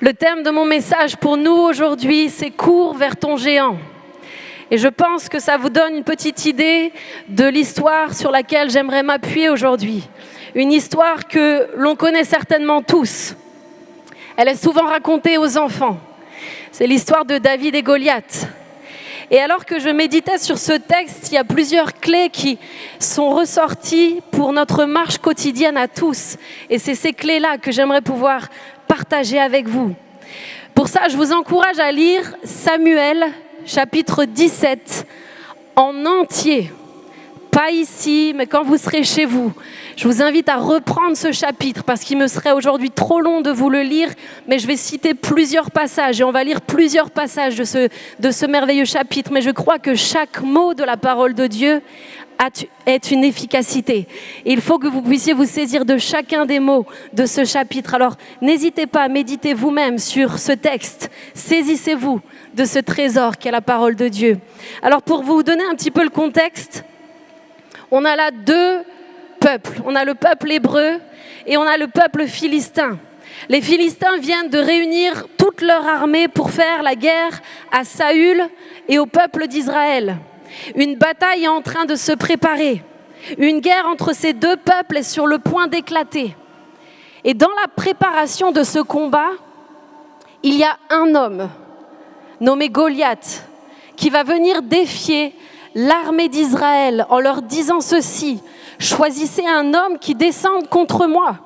Le thème de mon message pour nous aujourd'hui, c'est « Cours vers ton géant ». Et je pense que ça vous donne une petite idée de l'histoire sur laquelle j'aimerais m'appuyer aujourd'hui. Une histoire que l'on connaît certainement tous. Elle est souvent racontée aux enfants. C'est l'histoire de David et Goliath. Et alors que je méditais sur ce texte, il y a plusieurs clés qui sont ressorties pour notre marche quotidienne à tous. Et c'est ces clés-là que j'aimerais pouvoir partager avec vous. Pour ça, je vous encourage à lire Samuel, chapitre 17, en entier. Pas ici, mais quand vous serez chez vous. Je vous invite à reprendre ce chapitre parce qu'il me serait aujourd'hui trop long de vous le lire, mais je vais citer plusieurs passages et on va lire plusieurs passages de ce merveilleux chapitre. Mais je crois que chaque mot de la parole de Dieu est une efficacité. Et il faut que vous puissiez vous saisir de chacun des mots de ce chapitre. Alors, n'hésitez pas à méditer vous-même sur ce texte. Saisissez-vous de ce trésor qu'est la parole de Dieu. Alors, pour vous donner un petit peu le contexte, on a là deux peuples. On a le peuple hébreu et on a le peuple philistin. Les Philistins viennent de réunir toute leur armée pour faire la guerre à Saül et au peuple d'Israël. Une bataille est en train de se préparer. Une guerre entre ces deux peuples est sur le point d'éclater. Et dans la préparation de ce combat, il y a un homme nommé Goliath qui va venir défier l'armée d'Israël en leur disant ceci: choisissez un homme qui descende contre moi.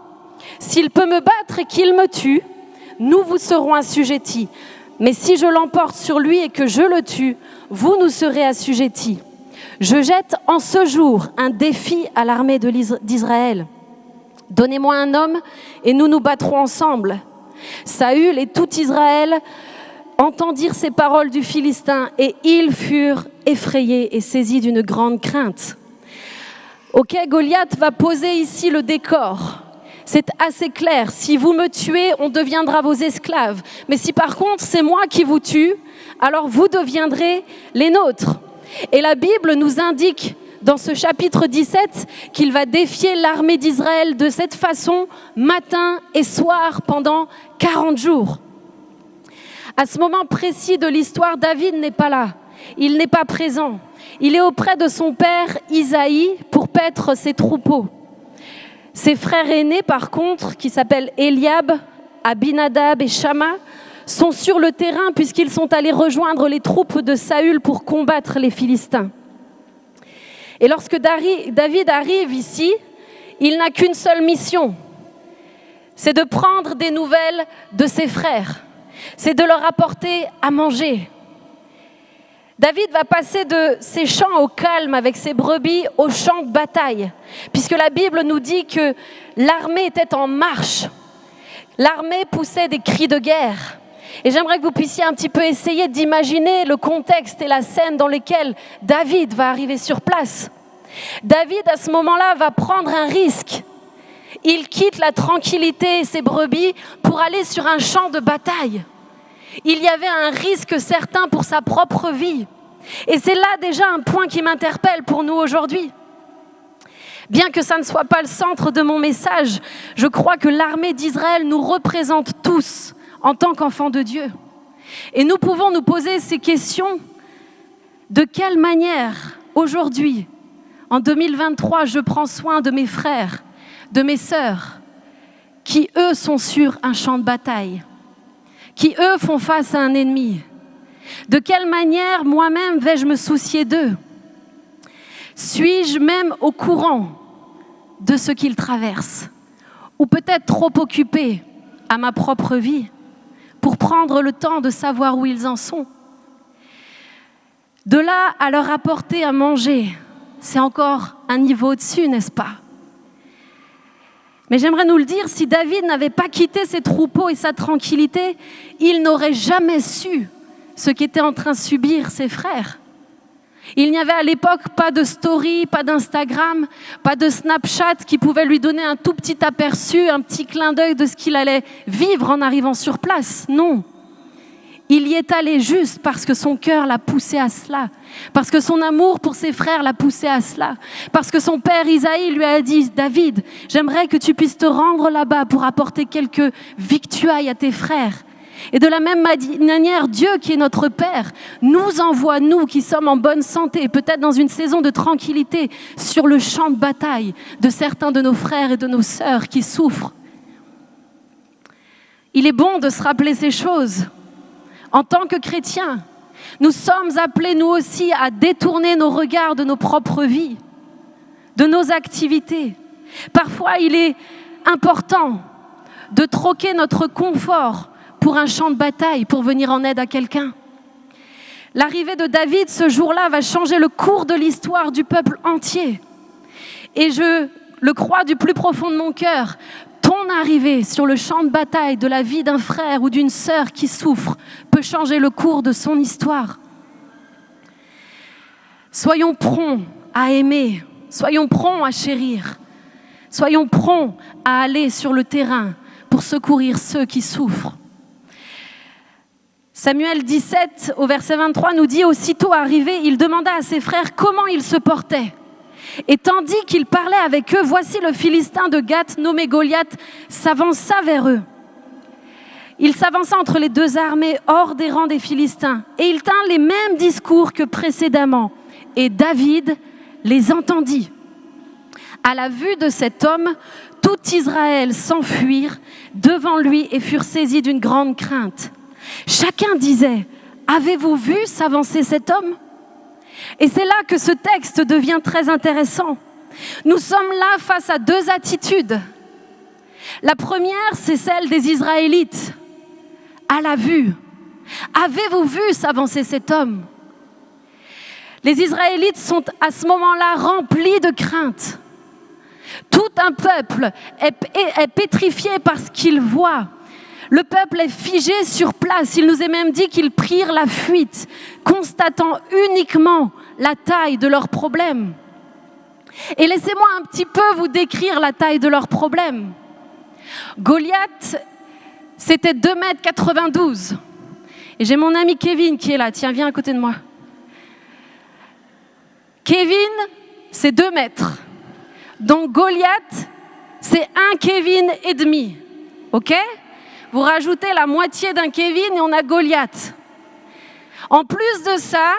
S'il peut me battre et qu'il me tue, nous vous serons assujettis. Mais si je l'emporte sur lui et que je le tue, vous nous serez assujettis. Je jette en ce jour un défi à l'armée d'Israël. Donnez-moi un homme et nous nous battrons ensemble. Saül et tout Israël entendirent ces paroles du Philistin et ils furent effrayés et saisis d'une grande crainte. Ok, Goliath va poser ici le décor. C'est assez clair. Si vous me tuez, on deviendra vos esclaves. Mais si par contre c'est moi qui vous tue, alors vous deviendrez les nôtres. Et la Bible nous indique dans ce chapitre 17 qu'il va défier l'armée d'Israël de cette façon, matin et soir, pendant 40 jours. À ce moment précis de l'histoire, David n'est pas là. Il n'est pas présent. Il est auprès de son père Isaïe pour paître ses troupeaux. Ses frères aînés, par contre, qui s'appellent Eliab, Abinadab et Shama, sont sur le terrain puisqu'ils sont allés rejoindre les troupes de Saül pour combattre les Philistins. Et lorsque David arrive ici, il n'a qu'une seule mission, c'est de prendre des nouvelles de ses frères, c'est de leur apporter à manger. David va passer de ses champs au calme avec ses brebis au champ de bataille, puisque la Bible nous dit que l'armée était en marche. L'armée poussait des cris de guerre. Et j'aimerais que vous puissiez un petit peu essayer d'imaginer le contexte et la scène dans lesquels David va arriver sur place. David, à ce moment-là, va prendre un risque. Il quitte la tranquillité et ses brebis pour aller sur un champ de bataille. Il y avait un risque certain pour sa propre vie. Et c'est là déjà un point qui m'interpelle pour nous aujourd'hui. Bien que ça ne soit pas le centre de mon message, je crois que l'armée d'Israël nous représente tous en tant qu'enfants de Dieu. Et nous pouvons nous poser ces questions. De quelle manière, aujourd'hui, en 2023, je prends soin de mes frères, de mes sœurs, qui eux sont sur un champ de bataille, qui eux font face à un ennemi? De quelle manière moi-même vais-je me soucier d'eux? Suis-je même au courant de ce qu'ils traversent? Ou peut-être trop occupé à ma propre vie pour prendre le temps de savoir où ils en sont? De là à leur apporter à manger, c'est encore un niveau au-dessus, n'est-ce pas? Mais j'aimerais nous le dire, si David n'avait pas quitté ses troupeaux et sa tranquillité, il n'aurait jamais su ce qu'étaient en train de subir ses frères. Il n'y avait à l'époque pas de story, pas d'Instagram, pas de Snapchat qui pouvait lui donner un tout petit aperçu, un petit clin d'œil de ce qu'il allait vivre en arrivant sur place. Non. Il y est allé juste parce que son cœur l'a poussé à cela, parce que son amour pour ses frères l'a poussé à cela, parce que son père Isaïe lui a dit « David, j'aimerais que tu puisses te rendre là-bas pour apporter quelques victuailles à tes frères. Et de la même manière, Dieu qui est notre Père nous envoie, nous qui sommes en bonne santé, peut-être dans une saison de tranquillité, sur le champ de bataille de certains de nos frères et de nos sœurs qui souffrent. Il est bon de se rappeler ces choses. En tant que chrétiens, nous sommes appelés nous aussi à détourner nos regards de nos propres vies, de nos activités. Parfois, il est important de troquer notre confort pour un champ de bataille, pour venir en aide à quelqu'un. L'arrivée de David ce jour-là va changer le cours de l'histoire du peuple entier. Et je le crois du plus profond de mon cœur, ton arrivée sur le champ de bataille de la vie d'un frère ou d'une sœur qui souffre peut changer le cours de son histoire. Soyons prompts à aimer, soyons prompts à chérir, soyons prompts à aller sur le terrain pour secourir ceux qui souffrent. Samuel 17, au verset 23, nous dit « Aussitôt arrivé, il demanda à ses frères comment ils se portaient. Et tandis qu'il parlait avec eux, voici le Philistin de Gath, nommé Goliath, s'avança vers eux. Il s'avança entre les deux armées, hors des rangs des Philistins, et il tint les mêmes discours que précédemment. Et David les entendit. À la vue de cet homme, tout Israël s'enfuirent devant lui et furent saisis d'une grande crainte. Chacun disait, « Avez-vous vu s'avancer cet homme ?» Et c'est là que ce texte devient très intéressant. Nous sommes là face à deux attitudes. La première, c'est celle des Israélites. À la vue. Avez-vous vu s'avancer cet homme ? Les Israélites sont à ce moment-là remplis de crainte. Tout un peuple est pétrifié par ce qu'il voit. Le peuple est figé sur place. Il nous est même dit qu'ils prirent la fuite, constatant uniquement la taille de leurs problèmes. Et laissez-moi un petit peu vous décrire la taille de leurs problèmes. Goliath, c'était 2,92 m. Et j'ai mon ami Kevin qui est là. Tiens, viens à côté de moi. Kevin, c'est 2 mètres. Donc Goliath, c'est 1 Kevin et demi. OK ? Vous rajoutez la moitié d'un Kevin et on a Goliath. En plus de ça,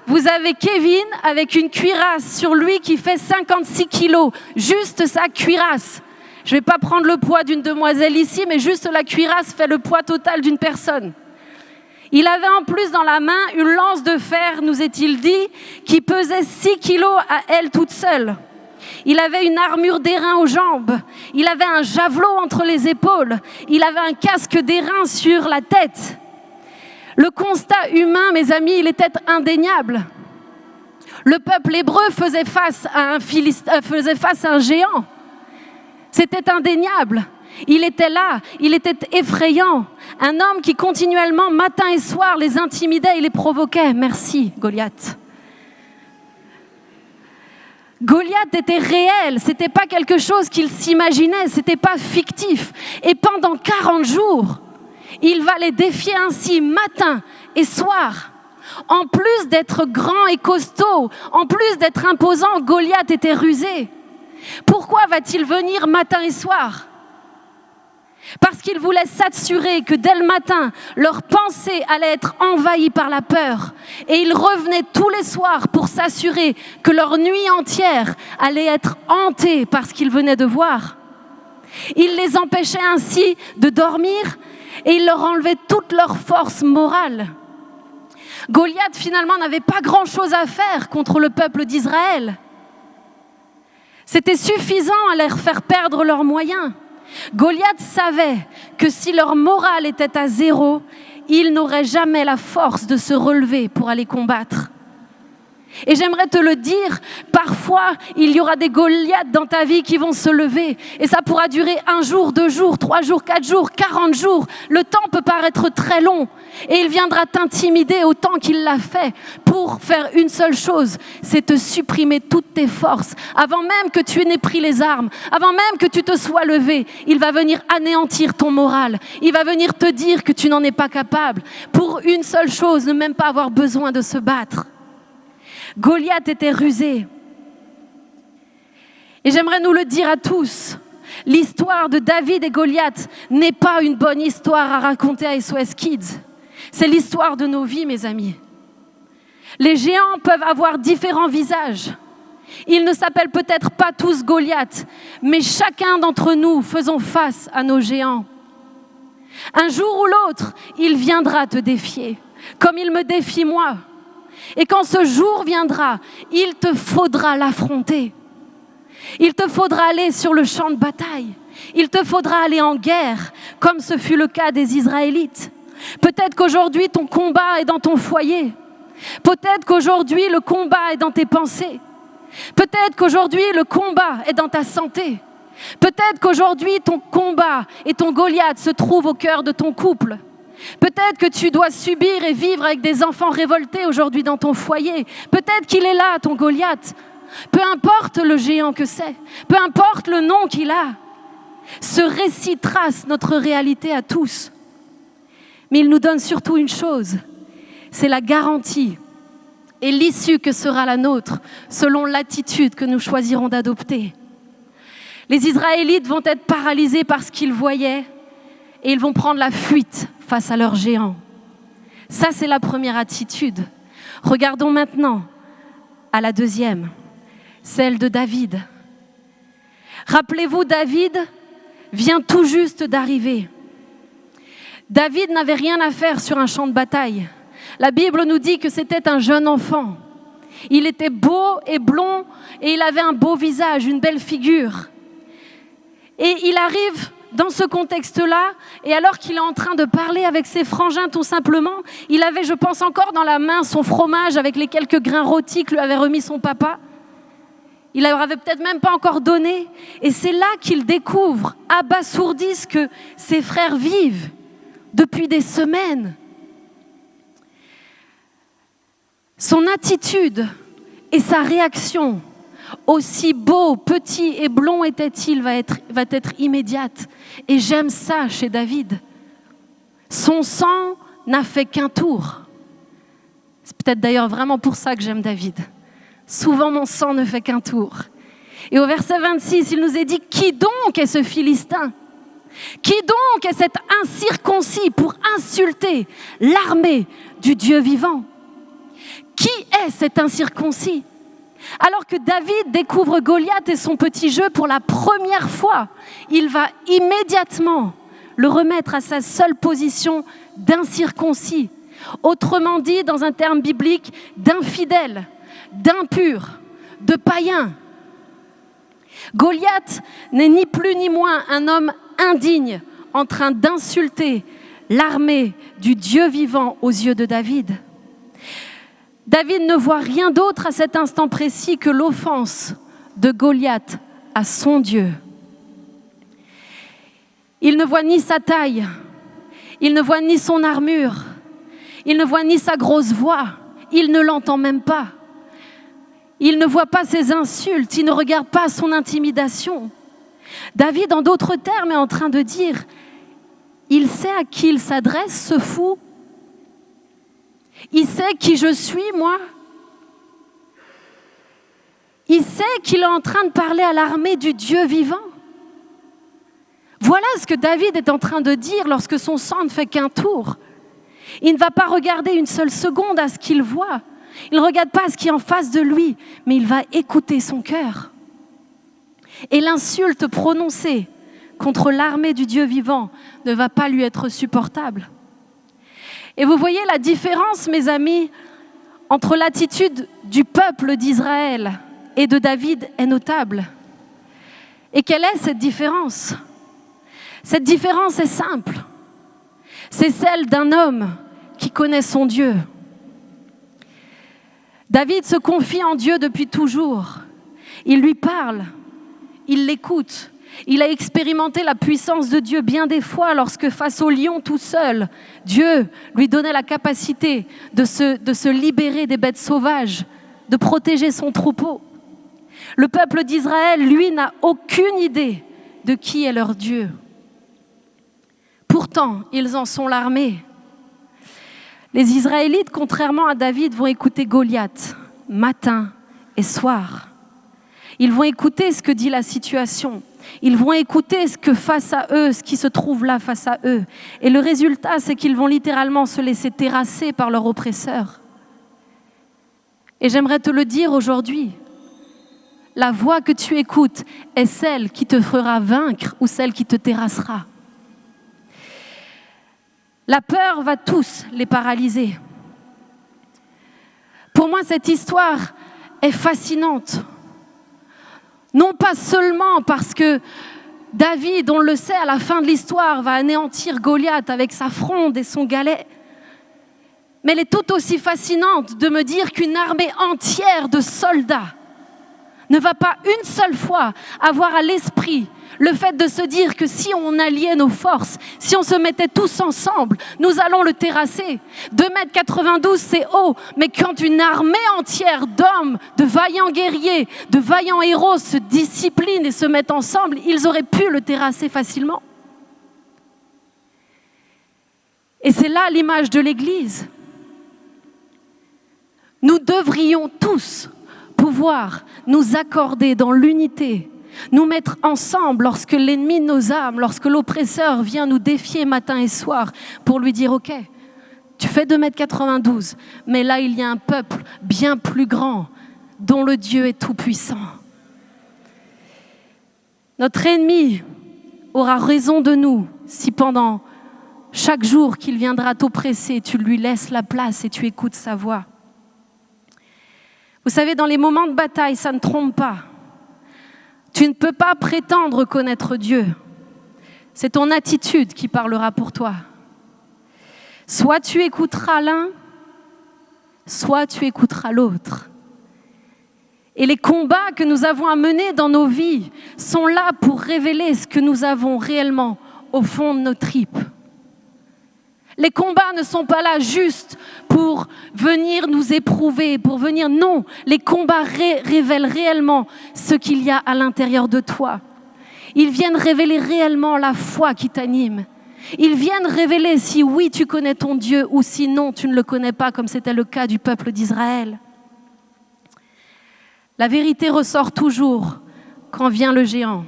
vous avez Kevin avec une cuirasse sur lui qui fait 56 kilos. Juste sa cuirasse. Je ne vais pas prendre le poids d'une demoiselle ici, mais juste la cuirasse fait le poids total d'une personne. Il avait en plus dans la main une lance de fer, nous est-il dit, qui pesait 6 kilos à elle toute seule. Il avait une armure d'airain aux jambes. Il avait un javelot entre les épaules. Il avait un casque d'airain sur la tête. Le constat humain, mes amis, il était indéniable. Le peuple hébreu faisait face à un géant. C'était indéniable. Il était là, il était effrayant. Un homme qui continuellement, matin et soir, les intimidait et les provoquait. Merci, Goliath. Goliath était réel, c'était pas quelque chose qu'il s'imaginait, c'était pas fictif. Et pendant 40 jours, il va les défier ainsi matin et soir. En plus d'être grand et costaud, en plus d'être imposant, Goliath était rusé. Pourquoi va-t-il venir matin et soir ? Parce qu'il voulait s'assurer que dès le matin, leur pensée allait être envahie par la peur. Et il revenait tous les soirs pour s'assurer que leur nuit entière allait être hantée par ce qu'ils venaient de voir. Il les empêchait ainsi de dormir et il leur enlevait toute leur force morale. Goliath finalement n'avait pas grand-chose à faire contre le peuple d'Israël. C'était suffisant à leur faire perdre leurs moyens. Goliath savait que si leur morale était à zéro, ils n'auraient jamais la force de se relever pour aller combattre. Et j'aimerais te le dire, parfois, il y aura des Goliaths dans ta vie qui vont se lever. Et ça pourra durer 1 jour, 2 jours, 3 jours, 4 jours, 40 jours. Le temps peut paraître très long. Et il viendra t'intimider autant qu'il l'a fait pour faire une seule chose, c'est te supprimer toutes tes forces. Avant même que tu n'aies pris les armes, avant même que tu te sois levé, il va venir anéantir ton moral. Il va venir te dire que tu n'en es pas capable. Pour une seule chose, ne même pas avoir besoin de se battre. Goliath était rusé. Et j'aimerais nous le dire à tous. L'histoire de David et Goliath n'est pas une bonne histoire à raconter à SOS Kids. C'est l'histoire de nos vies, mes amis. Les géants peuvent avoir différents visages. Ils ne s'appellent peut-être pas tous Goliath, mais chacun d'entre nous faisons face à nos géants. Un jour ou l'autre, il viendra te défier, comme il me défie moi. Et quand ce jour viendra, il te faudra l'affronter. Il te faudra aller sur le champ de bataille. Il te faudra aller en guerre, comme ce fut le cas des Israélites. Peut-être qu'aujourd'hui, ton combat est dans ton foyer. Peut-être qu'aujourd'hui, le combat est dans tes pensées. Peut-être qu'aujourd'hui, le combat est dans ta santé. Peut-être qu'aujourd'hui, ton combat et ton Goliath se trouvent au cœur de ton couple. Peut-être que tu dois subir et vivre avec des enfants révoltés aujourd'hui dans ton foyer. Peut-être qu'il est là, ton Goliath. Peu importe le géant que c'est, peu importe le nom qu'il a. Ce récit trace notre réalité à tous. Mais il nous donne surtout une chose, c'est la garantie et l'issue que sera la nôtre selon l'attitude que nous choisirons d'adopter. Les Israélites vont être paralysés par ce qu'ils voyaient et ils vont prendre la fuite face à leurs géants. Ça, c'est la première attitude. Regardons maintenant à la deuxième, celle de David. Rappelez-vous, David vient tout juste d'arriver. David n'avait rien à faire sur un champ de bataille. La Bible nous dit que c'était un jeune enfant. Il était beau et blond et il avait un beau visage, une belle figure. Et il arrive dans ce contexte-là, et alors qu'il est en train de parler avec ses frangins tout simplement, il avait, je pense, encore dans la main son fromage avec les quelques grains rôtis que lui avait remis son papa. Il leur avait peut-être même pas encore donné. Et c'est là qu'il découvre, abasourdi, que ses frères vivent depuis des semaines. Son attitude et sa réaction, aussi beau, petit et blond était-il, va être immédiate. Et j'aime ça chez David. Son sang n'a fait qu'un tour. C'est peut-être d'ailleurs vraiment pour ça que j'aime David. Souvent mon sang ne fait qu'un tour. Et au verset 26, il nous est dit, qui donc est ce Philistin ? Qui donc est cet incirconcis pour insulter l'armée du Dieu vivant ? Qui est cet incirconcis ? Alors que David découvre Goliath et son petit jeu pour la première fois, il va immédiatement le remettre à sa seule position d'incirconcis. Autrement dit, dans un terme biblique, d'infidèle, d'impur, de païen. Goliath n'est ni plus ni moins un homme indigne en train d'insulter l'armée du Dieu vivant aux yeux de David. David ne voit rien d'autre à cet instant précis que l'offense de Goliath à son Dieu. Il ne voit ni sa taille, il ne voit ni son armure, il ne voit ni sa grosse voix, il ne l'entend même pas. Il ne voit pas ses insultes, il ne regarde pas son intimidation. David, en d'autres termes, est en train de dire, il sait à qui il s'adresse, ce fou. Il sait qui je suis, moi. Il sait qu'il est en train de parler à l'armée du Dieu vivant. Voilà ce que David est en train de dire lorsque son sang ne fait qu'un tour. Il ne va pas regarder une seule seconde à ce qu'il voit. Il ne regarde pas ce qui est en face de lui, mais il va écouter son cœur. Et l'insulte prononcée contre l'armée du Dieu vivant ne va pas lui être supportable. Et vous voyez la différence, mes amis, entre l'attitude du peuple d'Israël et de David est notable. Et quelle est cette différence ? Cette différence est simple. C'est celle d'un homme qui connaît son Dieu. David se confie en Dieu depuis toujours. Il lui parle, il l'écoute. Il a expérimenté la puissance de Dieu bien des fois lorsque face au lion tout seul, Dieu lui donnait la capacité de se libérer des bêtes sauvages, de protéger son troupeau. Le peuple d'Israël, lui, n'a aucune idée de qui est leur Dieu. Pourtant, ils en sont l'armée. Les Israélites, contrairement à David, vont écouter Goliath, matin et soir. Ils vont écouter ce que dit la situation. Ils vont écouter ce qui se trouve là face à eux. Et le résultat, c'est qu'ils vont littéralement se laisser terrasser par leur oppresseur. Et j'aimerais te le dire aujourd'hui, la voix que tu écoutes est celle qui te fera vaincre ou celle qui te terrassera. La peur va tous les paralyser. Pour moi, cette histoire est fascinante. Non pas seulement parce que David, on le sait, à la fin de l'histoire, va anéantir Goliath avec sa fronde et son galet, mais elle est tout aussi fascinante de me dire qu'une armée entière de soldats ne va pas une seule fois avoir à l'esprit le fait de se dire que si on alliait nos forces, si on se mettait tous ensemble, nous allons le terrasser. 2,92 m, c'est haut, mais quand une armée entière d'hommes, de vaillants guerriers, de vaillants héros se disciplinent et se mettent ensemble, ils auraient pu le terrasser facilement. Et c'est là l'image de l'Église. Nous devrions tous pouvoir nous accorder dans l'unité, nous mettre ensemble lorsque l'ennemi de nos âmes, lorsque l'oppresseur vient nous défier matin et soir pour lui dire « Ok, tu fais 2,92 m, mais là il y a un peuple bien plus grand dont le Dieu est tout-puissant. » Notre ennemi aura raison de nous si pendant chaque jour qu'il viendra t'oppresser, tu lui laisses la place et tu écoutes sa voix. Vous savez, dans les moments de bataille, ça ne trompe pas. Tu ne peux pas prétendre connaître Dieu. C'est ton attitude qui parlera pour toi. Soit tu écouteras l'un, soit tu écouteras l'autre. Et les combats que nous avons à mener dans nos vies sont là pour révéler ce que nous avons réellement au fond de nos tripes. Les combats ne sont pas là juste pour venir nous éprouver, non, les combats révèlent réellement ce qu'il y a à l'intérieur de toi. Ils viennent révéler réellement la foi qui t'anime. Ils viennent révéler si oui, tu connais ton Dieu ou si non, tu ne le connais pas, comme c'était le cas du peuple d'Israël. La vérité ressort toujours quand vient le géant.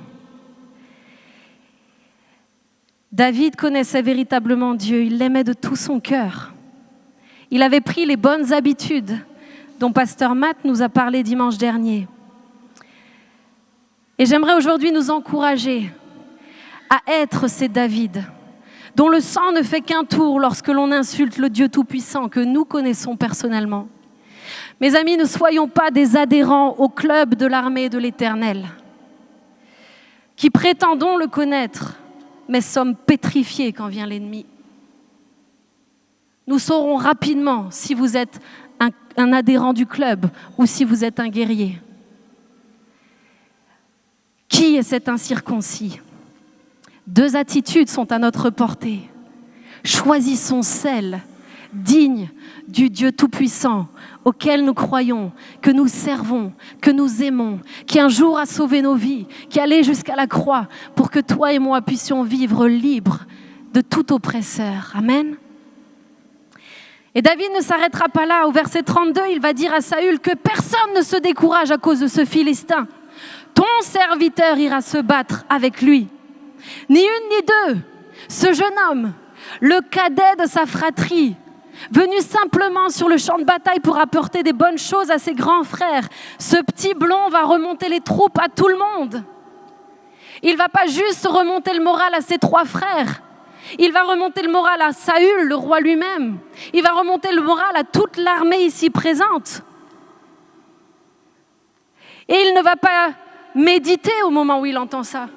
David connaissait véritablement Dieu, il l'aimait de tout son cœur. Il avait pris les bonnes habitudes dont Pasteur Matt nous a parlé dimanche dernier. Et j'aimerais aujourd'hui nous encourager à être ces David, dont le sang ne fait qu'un tour lorsque l'on insulte le Dieu Tout-Puissant que nous connaissons personnellement. Mes amis, ne soyons pas des adhérents au club de l'armée de l'Éternel, qui prétendons le connaître, mais sommes pétrifiés quand vient l'ennemi. Nous saurons rapidement si vous êtes un adhérent du club ou si vous êtes un guerrier. Qui est cet incirconcis ? 2 attitudes sont à notre portée. Choisissons celle digne du Dieu Tout-Puissant auquel nous croyons, que nous servons, que nous aimons, qui un jour a sauvé nos vies, qui allait jusqu'à la croix pour que toi et moi puissions vivre libres de tout oppresseur. Amen. Et David ne s'arrêtera pas là. Au verset 32, il va dire à Saül que personne ne se décourage à cause de ce Philistin. Ton serviteur ira se battre avec lui. Ni une ni deux. Ce jeune homme, le cadet de sa fratrie, venu simplement sur le champ de bataille pour apporter des bonnes choses à ses grands frères, ce petit blond va remonter les troupes à tout le monde. Il ne va pas juste remonter le moral à ses 3 frères. Il va remonter le moral à Saül, le roi lui-même. Il va remonter le moral à toute l'armée ici présente. Et il ne va pas méditer au moment où il entend ça.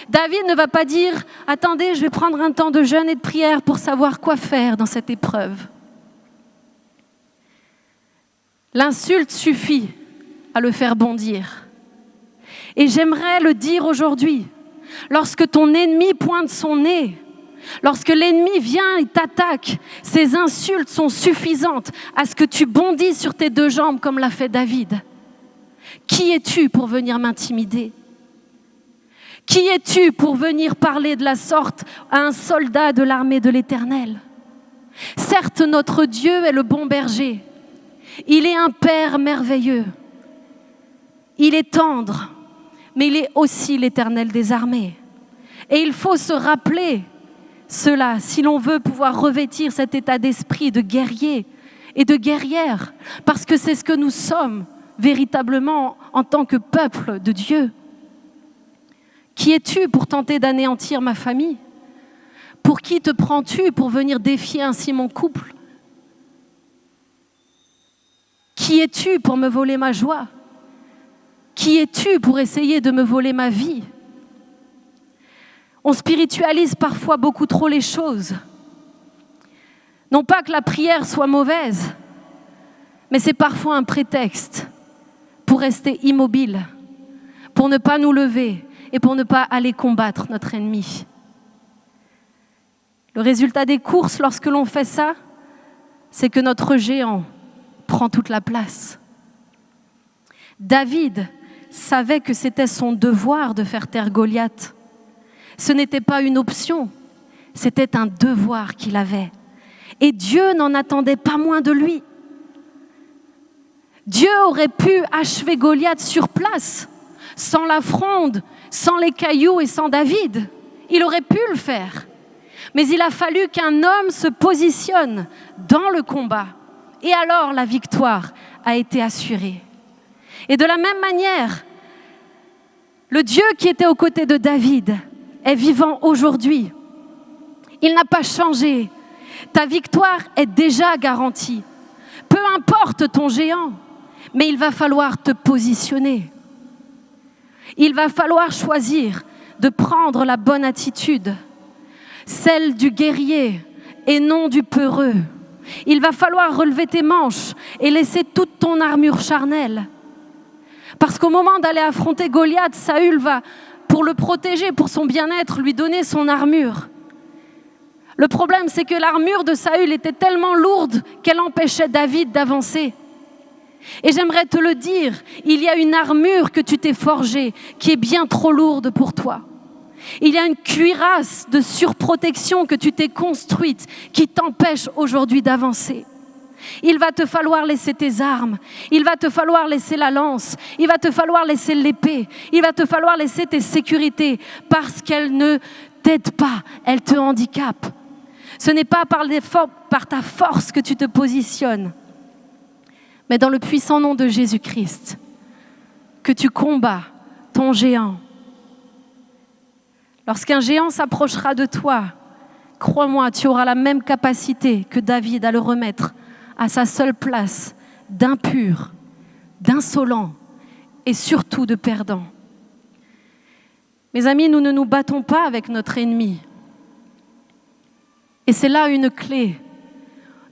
David ne va pas dire « Attendez, je vais prendre un temps de jeûne et de prière pour savoir quoi faire dans cette épreuve. » L'insulte suffit à le faire bondir. Et j'aimerais le dire aujourd'hui, lorsque ton ennemi pointe son nez, lorsque l'ennemi vient et t'attaque, ces insultes sont suffisantes à ce que tu bondis sur tes 2 jambes comme l'a fait David. Qui es-tu pour venir m'intimider ? Qui es-tu pour venir parler de la sorte à un soldat de l'armée de l'Éternel ? Certes, notre Dieu est le bon berger. Il est un Père merveilleux. Il est tendre, mais il est aussi l'Éternel des armées. Et il faut se rappeler cela si l'on veut pouvoir revêtir cet état d'esprit de guerrier et de guerrière, parce que c'est ce que nous sommes véritablement en tant que peuple de Dieu. Qui es-tu pour tenter d'anéantir ma famille? Pour qui te prends-tu pour venir défier ainsi mon couple? Qui es-tu pour me voler ma joie? Qui es-tu pour essayer de me voler ma vie? On spiritualise parfois beaucoup trop les choses. Non pas que la prière soit mauvaise, mais c'est parfois un prétexte pour rester immobile, pour ne pas nous lever et pour ne pas aller combattre notre ennemi. Le résultat des courses, lorsque l'on fait ça, c'est que notre géant prend toute la place. David savait que c'était son devoir de faire taire Goliath. Ce n'était pas une option, c'était un devoir qu'il avait. Et Dieu n'en attendait pas moins de lui. Dieu aurait pu achever Goliath sur place, sans la fronde, sans les cailloux et sans David. Il aurait pu le faire. Mais il a fallu qu'un homme se positionne dans le combat. Et alors la victoire a été assurée. Et de la même manière, le Dieu qui était aux côtés de David est vivant aujourd'hui. Il n'a pas changé. Ta victoire est déjà garantie. Peu importe ton géant, mais il va falloir te positionner. Il va falloir choisir de prendre la bonne attitude, celle du guerrier et non du peureux. Il va falloir relever tes manches et laisser toute ton armure charnelle. Parce qu'au moment d'aller affronter Goliath, Saül va, pour le protéger, pour son bien-être, lui donner son armure. Le problème, c'est que l'armure de Saül était tellement lourde qu'elle empêchait David d'avancer. Et j'aimerais te le dire, il y a une armure que tu t'es forgée qui est bien trop lourde pour toi. Il y a une cuirasse de surprotection que tu t'es construite qui t'empêche aujourd'hui d'avancer. Il va te falloir laisser tes armes, il va te falloir laisser la lance, il va te falloir laisser l'épée, il va te falloir laisser tes sécurités parce qu'elles ne t'aident pas, elles te handicapent. Ce n'est pas par ta force que tu te positionnes, mais dans le puissant nom de Jésus-Christ que tu combats ton géant. Lorsqu'un géant s'approchera de toi, crois-moi, tu auras la même capacité que David à le remettre à sa seule place d'impur, d'insolent et surtout de perdant. Mes amis, nous ne nous battons pas avec notre ennemi. Et c'est là une clé.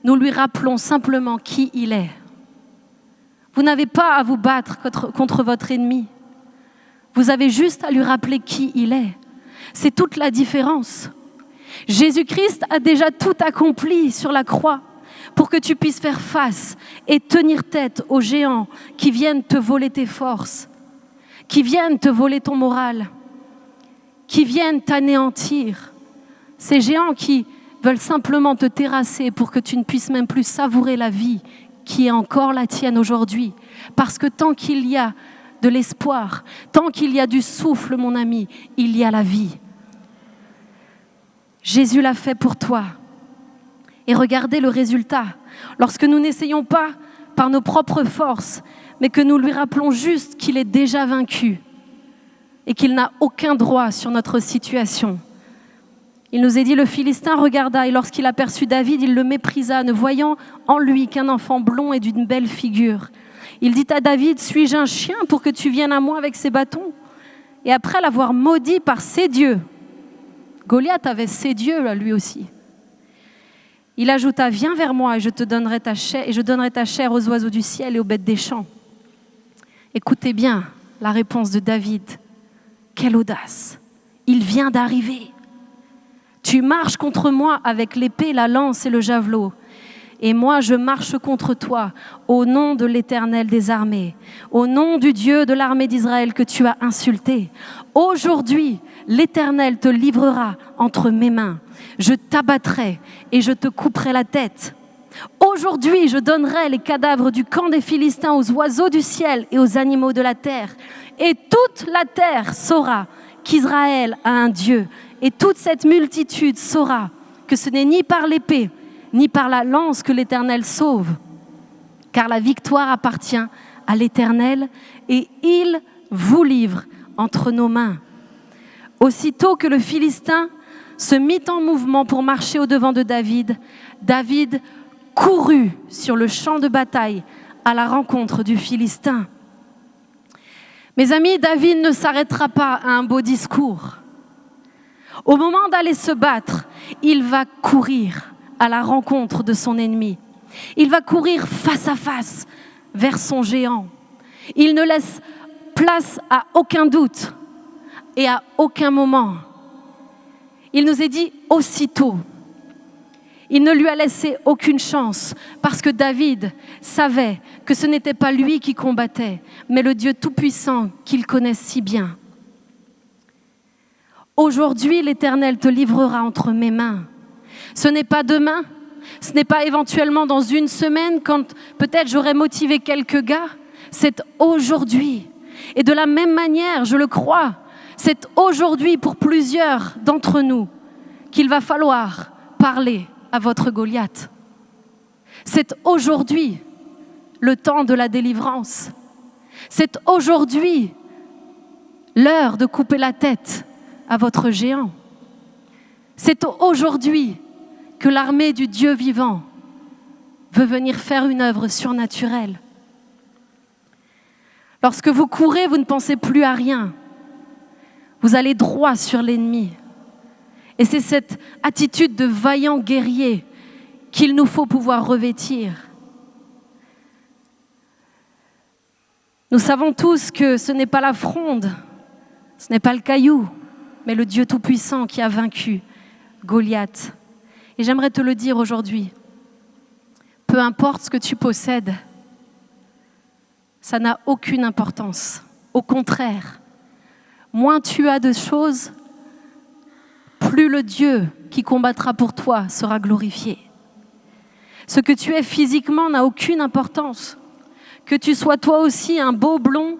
Nous lui rappelons simplement qui il est. Vous n'avez pas à vous battre contre votre ennemi. Vous avez juste à lui rappeler qui il est. C'est toute la différence. Jésus-Christ a déjà tout accompli sur la croix pour que tu puisses faire face et tenir tête aux géants qui viennent te voler tes forces, qui viennent te voler ton moral, qui viennent t'anéantir. Ces géants qui veulent simplement te terrasser pour que tu ne puisses même plus savourer la vie qui est encore la tienne aujourd'hui. Parce que tant qu'il y a de l'espoir, tant qu'il y a du souffle, mon ami, il y a la vie. Jésus l'a fait pour toi. Et regardez le résultat. Lorsque nous n'essayons pas par nos propres forces, mais que nous lui rappelons juste qu'il est déjà vaincu et qu'il n'a aucun droit sur notre situation. Il nous est dit, le Philistin regarda et lorsqu'il aperçut David, il le méprisa, ne voyant en lui qu'un enfant blond et d'une belle figure. Il dit à David, suis-je un chien pour que tu viennes à moi avec ces bâtons? Et après l'avoir maudit par ses dieux, Goliath avait ses dieux là, lui aussi. Il ajouta, viens vers moi et je donnerai ta chair aux oiseaux du ciel et aux bêtes des champs. Écoutez bien la réponse de David. Quelle audace! Il vient d'arriver. Tu marches contre moi avec l'épée, la lance et le javelot. Et moi, je marche contre toi au nom de l'Éternel des armées, au nom du Dieu de l'armée d'Israël que tu as insulté. Aujourd'hui, l'Éternel te livrera entre mes mains. Je t'abattrai et je te couperai la tête. Aujourd'hui, je donnerai les cadavres du camp des Philistins aux oiseaux du ciel et aux animaux de la terre. Et toute la terre saura qu'Israël a un Dieu. Et toute cette multitude saura que ce n'est ni par l'épée, ni par la lance que l'Éternel sauve, car la victoire appartient à l'Éternel et il vous livre entre nos mains. Aussitôt que le Philistin se mit en mouvement pour marcher au-devant de David, David courut sur le champ de bataille à la rencontre du Philistin. Mes amis, David ne s'arrêtera pas à un beau discours. Au moment d'aller se battre, il va courir à la rencontre de son ennemi. Il va courir face à face vers son géant. Il ne laisse place à aucun doute et à aucun moment. Il nous est dit aussitôt. Il ne lui a laissé aucune chance parce que David savait que ce n'était pas lui qui combattait, mais le Dieu Tout-Puissant qu'il connaît si bien. Aujourd'hui, l'Éternel te livrera entre mes mains. Ce n'est pas demain, ce n'est pas éventuellement dans une semaine quand peut-être j'aurai motivé quelques gars. C'est aujourd'hui. Et de la même manière, je le crois, c'est aujourd'hui pour plusieurs d'entre nous qu'il va falloir parler à votre Goliath. C'est aujourd'hui le temps de la délivrance. C'est aujourd'hui l'heure de couper la tête à votre géant. C'est aujourd'hui que l'armée du Dieu vivant veut venir faire une œuvre surnaturelle. Lorsque vous courez, vous ne pensez plus à rien. Vous allez droit sur l'ennemi. Et c'est cette attitude de vaillant guerrier qu'il nous faut pouvoir revêtir. Nous savons tous que ce n'est pas la fronde, ce n'est pas le caillou, mais le Dieu Tout-Puissant qui a vaincu Goliath. Et j'aimerais te le dire aujourd'hui, peu importe ce que tu possèdes, ça n'a aucune importance. Au contraire, moins tu as de choses, plus le Dieu qui combattra pour toi sera glorifié. Ce que tu es physiquement n'a aucune importance. Que tu sois toi aussi un beau blond,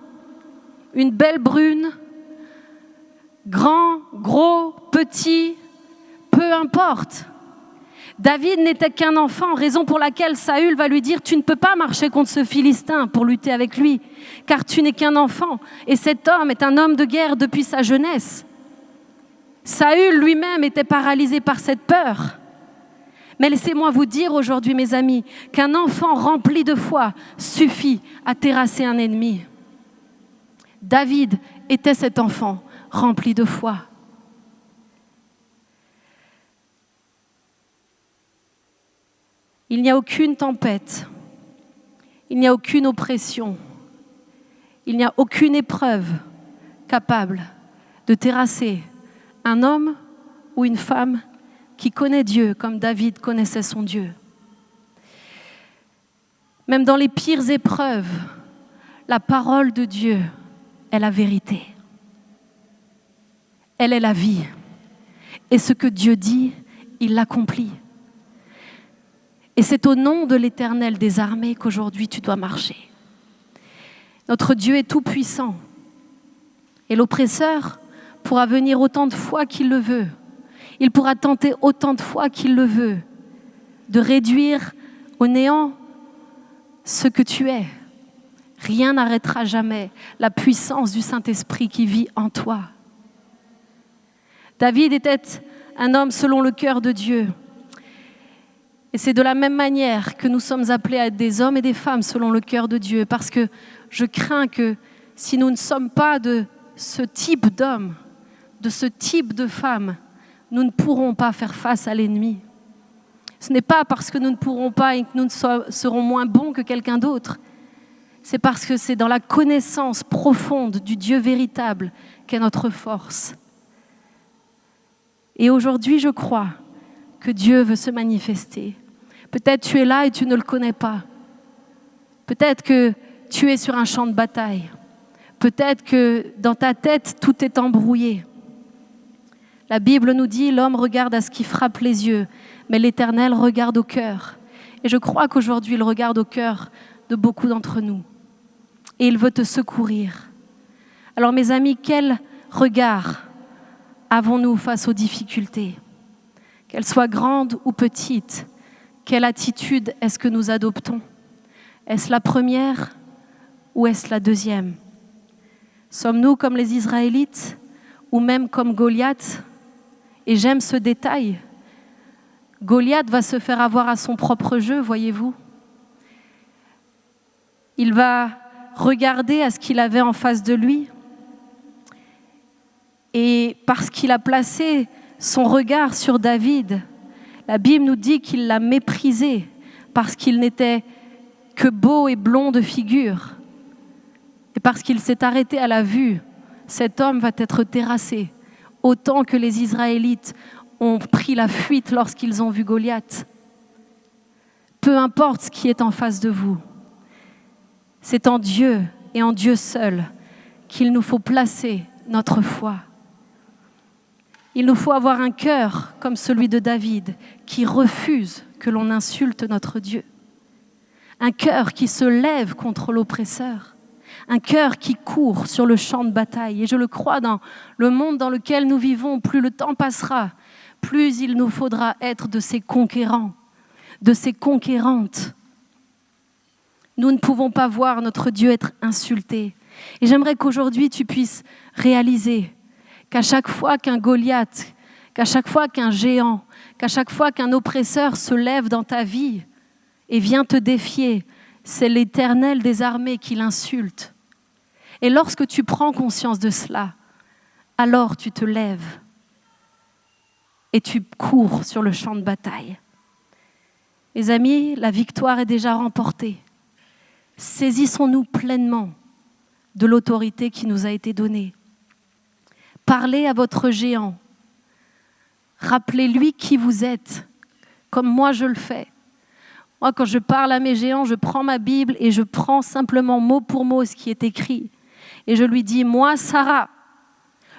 une belle brune, grand, gros, petit, peu importe. David n'était qu'un enfant, raison pour laquelle Saül va lui dire « Tu ne peux pas marcher contre ce Philistin pour lutter avec lui, car tu n'es qu'un enfant. » Et cet homme est un homme de guerre depuis sa jeunesse. Saül lui-même était paralysé par cette peur. Mais laissez-moi vous dire aujourd'hui, mes amis, qu'un enfant rempli de foi suffit à terrasser un ennemi. David était cet enfant rempli de foi. Il n'y a aucune tempête, il n'y a aucune oppression, il n'y a aucune épreuve capable de terrasser un homme ou une femme qui connaît Dieu comme David connaissait son Dieu. Même dans les pires épreuves, la parole de Dieu est la vérité. Elle est la vie. Et ce que Dieu dit, il l'accomplit. Et c'est au nom de l'Éternel des armées qu'aujourd'hui tu dois marcher. Notre Dieu est tout puissant. Et l'oppresseur pourra venir autant de fois qu'il le veut. Il pourra tenter autant de fois qu'il le veut de réduire au néant ce que tu es. Rien n'arrêtera jamais la puissance du Saint-Esprit qui vit en toi. David était un homme selon le cœur de Dieu. Et c'est de la même manière que nous sommes appelés à être des hommes et des femmes selon le cœur de Dieu. Parce que je crains que si nous ne sommes pas de ce type d'homme, de ce type de femme, nous ne pourrons pas faire face à l'ennemi. Ce n'est pas parce que nous ne pourrons pas et que nous serons moins bons que quelqu'un d'autre. C'est parce que c'est dans la connaissance profonde du Dieu véritable qu'est notre force. Et aujourd'hui, je crois que Dieu veut se manifester. Peut-être tu es là et tu ne le connais pas. Peut-être que tu es sur un champ de bataille. Peut-être que dans ta tête, tout est embrouillé. La Bible nous dit, l'homme regarde à ce qui frappe les yeux, mais l'Éternel regarde au cœur. Et je crois qu'aujourd'hui, il regarde au cœur de beaucoup d'entre nous. Et il veut te secourir Alors mes amis, quel regard avons-nous face aux difficultés? Qu'elles soient grandes ou petites, quelle attitude est-ce que nous adoptons? Est-ce la première ou est-ce la deuxième? Sommes-nous comme les Israélites ou même comme Goliath? Et j'aime ce détail. Goliath va se faire avoir à son propre jeu, voyez-vous. Il va regarder à ce qu'il avait en face de lui. Et parce qu'il a placé son regard sur David, la Bible nous dit qu'il l'a méprisé parce qu'il n'était que beau et blond de figure. Et parce qu'il s'est arrêté à la vue, cet homme va être terrassé, autant que les Israélites ont pris la fuite lorsqu'ils ont vu Goliath. Peu importe ce qui est en face de vous, c'est en Dieu et en Dieu seul qu'il nous faut placer notre foi. Il nous faut avoir un cœur comme celui de David qui refuse que l'on insulte notre Dieu. Un cœur qui se lève contre l'oppresseur. Un cœur qui court sur le champ de bataille. Et je le crois, dans le monde dans lequel nous vivons, plus le temps passera, plus il nous faudra être de ces conquérants, de ces conquérantes. Nous ne pouvons pas voir notre Dieu être insulté. Et j'aimerais qu'aujourd'hui tu puisses réaliser qu'à chaque fois qu'un Goliath, qu'à chaque fois qu'un géant, qu'à chaque fois qu'un oppresseur se lève dans ta vie et vient te défier, c'est l'Éternel des armées qui l'insulte. Et lorsque tu prends conscience de cela, alors tu te lèves et tu cours sur le champ de bataille. Mes amis, la victoire est déjà remportée. Saisissons-nous pleinement de l'autorité qui nous a été donnée. Parlez à votre géant. Rappelez-lui qui vous êtes, comme moi je le fais. Moi, quand je parle à mes géants, je prends ma Bible et je prends simplement mot pour mot ce qui est écrit. Et je lui dis, moi, Sarah,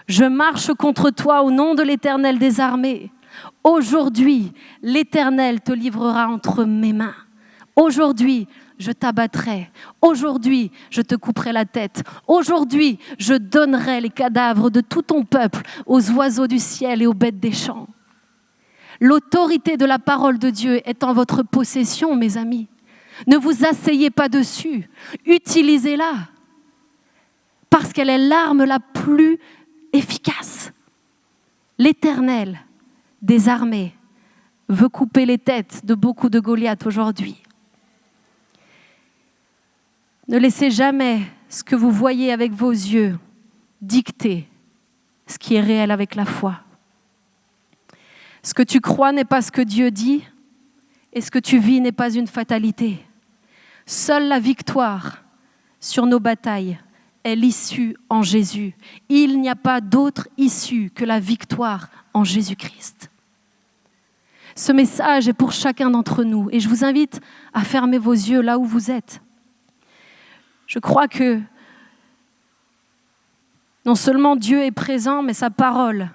je marche contre toi au nom de l'Éternel des armées. Aujourd'hui, l'Éternel te livrera entre mes mains. Aujourd'hui, je t'abattrai. Aujourd'hui, je te couperai la tête. Aujourd'hui, je donnerai les cadavres de tout ton peuple aux oiseaux du ciel et aux bêtes des champs. L'autorité de la parole de Dieu est en votre possession, mes amis. Ne vous asseyez pas dessus. Utilisez-la. Parce qu'elle est l'arme la plus efficace. L'Éternel des armées veut couper les têtes de beaucoup de Goliaths aujourd'hui. Ne laissez jamais ce que vous voyez avec vos yeux dicter ce qui est réel avec la foi. Ce que tu crois n'est pas ce que Dieu dit et ce que tu vis n'est pas une fatalité. Seule la victoire sur nos batailles est l'issue en Jésus. Il n'y a pas d'autre issue que la victoire en Jésus-Christ. Ce message est pour chacun d'entre nous et je vous invite à fermer vos yeux là où vous êtes. Je crois que non seulement Dieu est présent, mais sa parole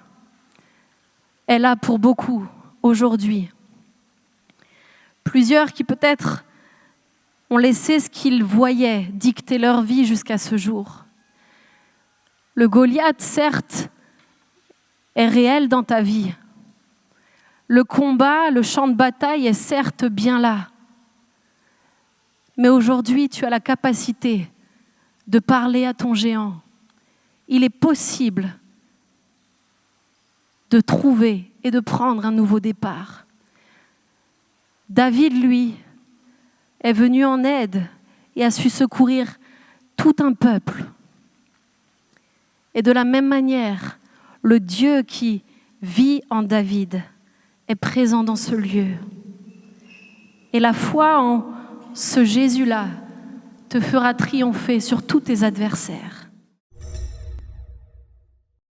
est là pour beaucoup aujourd'hui. Plusieurs qui peut-être ont laissé ce qu'ils voyaient dicter leur vie jusqu'à ce jour. Le Goliath, certes, est réel dans ta vie. Le combat, le champ de bataille est certes bien là. Mais aujourd'hui, tu as la capacité de parler à ton géant. Il est possible de trouver et de prendre un nouveau départ. David, lui, est venu en aide et a su secourir tout un peuple. Et de la même manière, le Dieu qui vit en David est présent dans ce lieu. Et la foi en ce Jésus-là te fera triompher sur tous tes adversaires.